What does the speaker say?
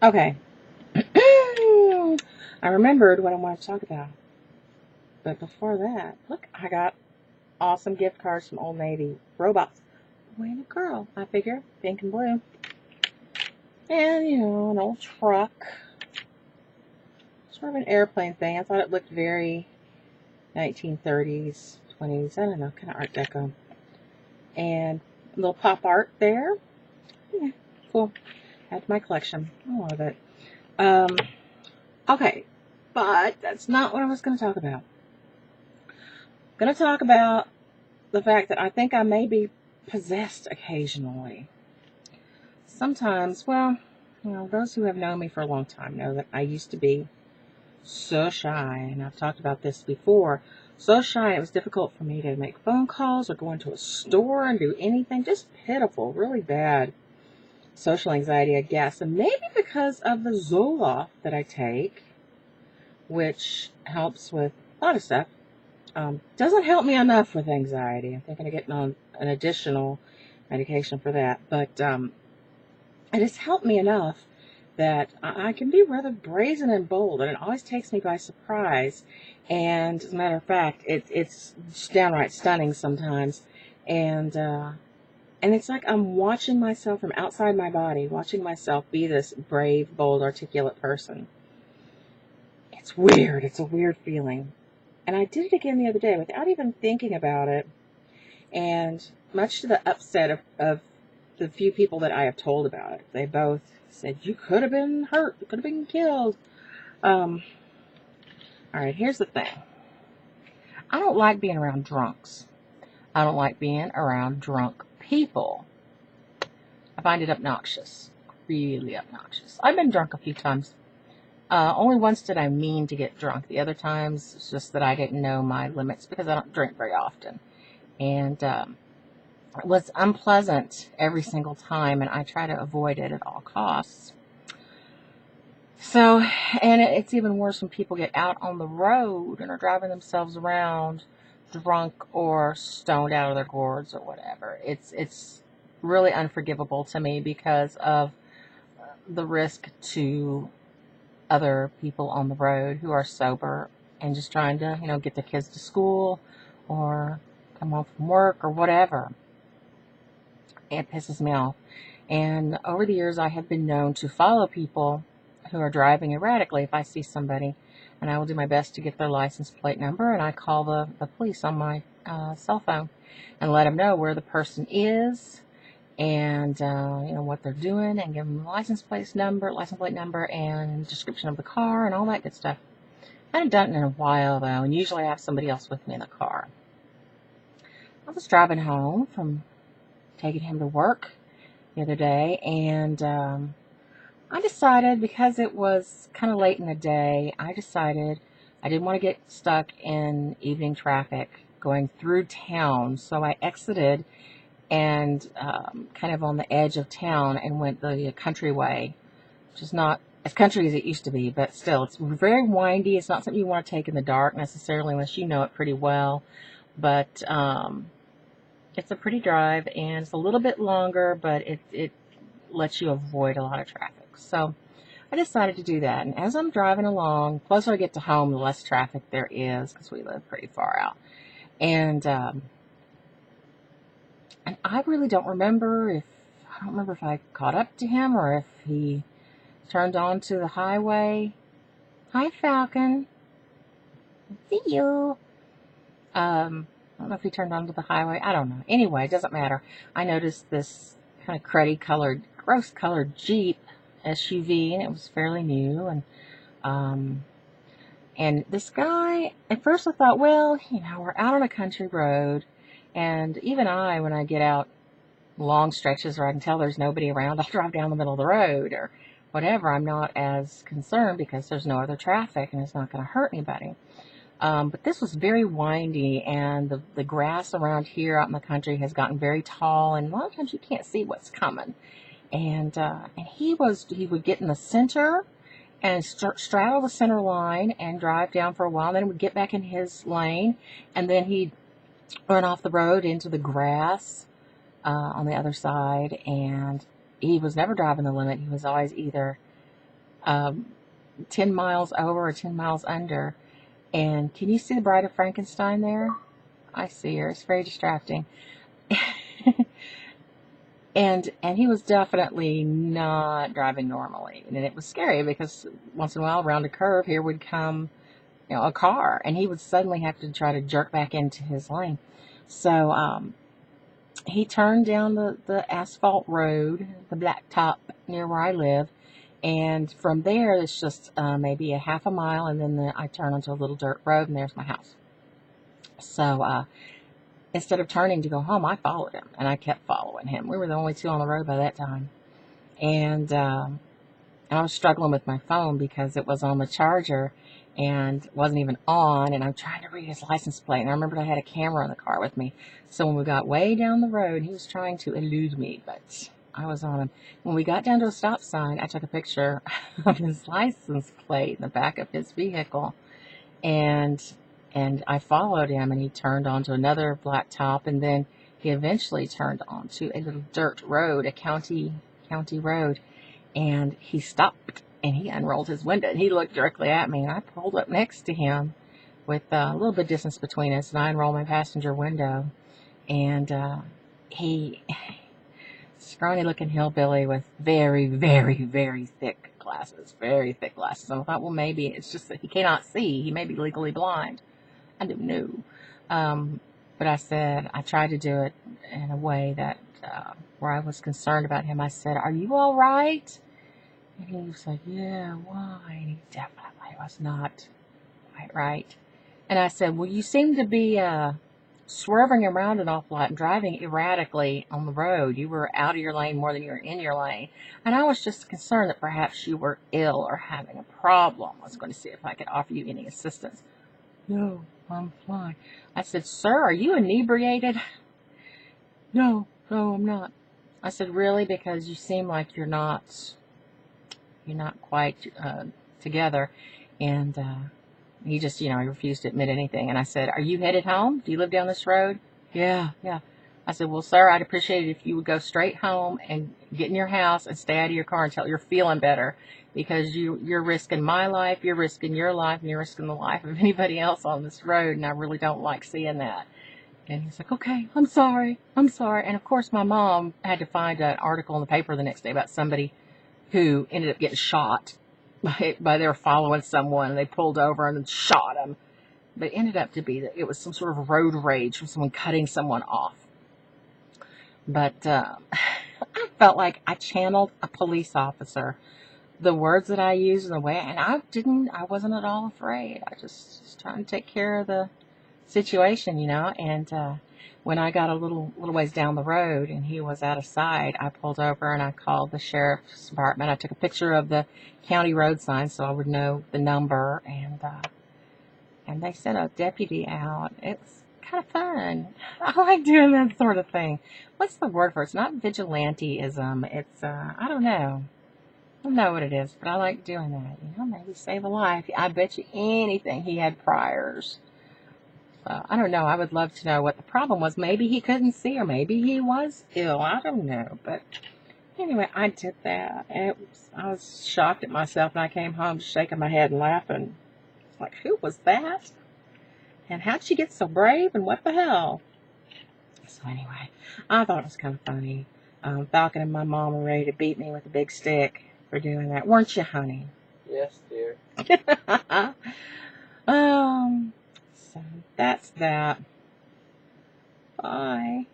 Okay. I remembered what I wanted to talk about. But before that, look, I got awesome gift cards from Old Navy. Robots. Boy and a girl, I figure. Pink and blue. And, an old truck. Sort of an airplane thing. I thought it looked very 1930s, 20s. I don't know, kind of Art Deco. And a little pop art there. Yeah, cool. Add to my collection. I love it. Okay, but that's not what I was going to talk about. I'm going to talk about the fact that I think I may be possessed occasionally. Sometimes, well, those who have known me for a long time know that I used to be so shy, and I've talked about this before. So shy, it was difficult for me to make phone calls or go into a store and do anything. Just pitiful, really bad social anxiety, I guess. And maybe because of the Zoloft that I take, which helps with a lot of stuff, doesn't help me enough with anxiety. I'm thinking of getting on an additional medication for that. But it has helped me enough that I can be rather brazen and bold, and it always takes me by surprise. And as a matter of fact, it's downright stunning sometimes. And it's like I'm watching myself from outside my body, watching myself be this brave, bold, articulate person. It's weird. It's a weird feeling. And I did it again the other day without even thinking about it. And much to the upset of the few people that I have told about it, they both said, you could have been hurt. You could have been killed. All right, here's the thing. I don't like being around drunks. I don't like being around drunk people. I find it obnoxious. Really obnoxious. I've been drunk a few times. Only once did I mean to get drunk. The other times, it's just that I didn't know my limits because I don't drink very often. And it was unpleasant every single time, and I try to avoid it at all costs. So, and it's even worse when people get out on the road and are driving themselves around drunk or stoned out of their gourds or whatever. It's really unforgivable to me because of the risk to other people on the road who are sober and just trying to, get their kids to school or come home from work or whatever. It pisses me off. And over the years, I have been known to follow people who are driving erratically if I see somebody, and I will do my best to get their license plate number, and I call the police on my cell phone and let them know where the person is and what they're doing, and give them the license plate number and description of the car and all that good stuff. I haven't done it in a while though, and usually I have somebody else with me in the car. I was driving home from taking him to work the other day, and I decided, because it was kind of late in the day, I decided I didn't want to get stuck in evening traffic going through town, so I exited and kind of on the edge of town and went the country way, which is not as country as it used to be, but still, it's very windy. It's not something you want to take in the dark necessarily unless you know it pretty well, but it's a pretty drive, and it's a little bit longer, but it lets you avoid a lot of traffic. So I decided to do that, and as I'm driving along, the closer I get to home, the less traffic there is, because we live pretty far out. And I really don't remember if I caught up to him or if he turned onto the highway. Hi, Falcon. See you. I don't know if he turned onto the highway. I don't know. Anyway, it doesn't matter. I noticed this kind of gross colored Jeep SUV, and it was fairly new. And this guy, at first I thought, well, we're out on a country road, and even when I get out long stretches where I can tell there's nobody around, I'll drive down the middle of the road or whatever. I'm not as concerned because there's no other traffic and it's not going to hurt anybody. But this was very windy, and the grass around here out in the country has gotten very tall, and a lot of times you can't see what's coming. And he would get in the center and straddle the center line and drive down for a while, and then would get back in his lane, and then he'd run off the road into the grass on the other side. And he was never driving the limit. He was always either 10 miles over or 10 miles under. And can you see the Bride of Frankenstein there? I see her. It's very distracting. And he was definitely not driving normally. And it was scary because once in a while around a curve here would come, a car, and he would suddenly have to try to jerk back into his lane. So he turned down the asphalt road, the blacktop near where I live. And from there, it's just maybe a half a mile, and then I turn onto a little dirt road, and there's my house. So instead of turning to go home, I followed him, and I kept following him. We were the only two on the road by that time. And I was struggling with my phone because it was on the charger and wasn't even on, and I'm trying to read his license plate. And I remembered I had a camera in the car with me. So when we got way down the road, he was trying to elude me, but I was on him. When we got down to a stop sign, I took a picture of his license plate in the back of his vehicle, and I followed him, and he turned onto another blacktop, and then he eventually turned onto a little dirt road, a county road, and he stopped, and he unrolled his window, and he looked directly at me, and I pulled up next to him with a little bit of distance between us, and I unrolled my passenger window, and he, scrawny-looking hillbilly with very, very, very thick glasses, And I thought, well, maybe it's just that he cannot see. He may be legally blind. I don't know. But I tried to do it in a way that, where I was concerned about him. I said, "Are you all right?" And he was like, "Yeah, why?" And he definitely was not quite right. And I said, "Well, you seem to be swerving around an awful lot and driving erratically on the road. You were out of your lane more than you were in your lane. And I was just concerned that perhaps you were ill or having a problem. I was going to see if I could offer you any assistance." "No, I'm fine." I said, "Sir, are you inebriated?" No, I'm not." I said, "Really? Because you seem like you're not quite together." And he just, he refused to admit anything. And I said, "Are you headed home? Do you live down this road?" Yeah. I said, "Well, sir, I'd appreciate it if you would go straight home and get in your house and stay out of your car until you're feeling better, because you're risking my life, you're risking your life, and you're risking the life of anybody else on this road, and I really don't like seeing that." And he's like, "Okay, I'm sorry. And of course, my mom had to find an article in the paper the next day about somebody who ended up getting shot by they were following someone, and they pulled over and then shot him. But it ended up to be that it was some sort of road rage from someone cutting someone off. But I felt like I channeled a police officer. The words that I used and the way, and I wasn't at all afraid. I just trying to take care of the situation, and when I got a little ways down the road and he was out of sight, I pulled over and I called the sheriff's department. I took a picture of the county road sign so I would know the number, and they sent a deputy out. It was kind of fun. I like doing that sort of thing. What's the word for it? It's not vigilanteism. It's I don't know. I don't know what it is, but I like doing that. Maybe save a life. I bet you anything he had priors. I don't know. I would love to know what the problem was. Maybe he couldn't see, or maybe he was ill. I don't know. But anyway, I did that. And I was shocked at myself, and I came home shaking my head and laughing. It's like, who was that? And how'd she get so brave? And what the hell? So anyway, I thought it was kind of funny. Falcon and my mom were ready to beat me with a big stick for doing that. Weren't you, honey? Yes, dear. So that's that. Bye.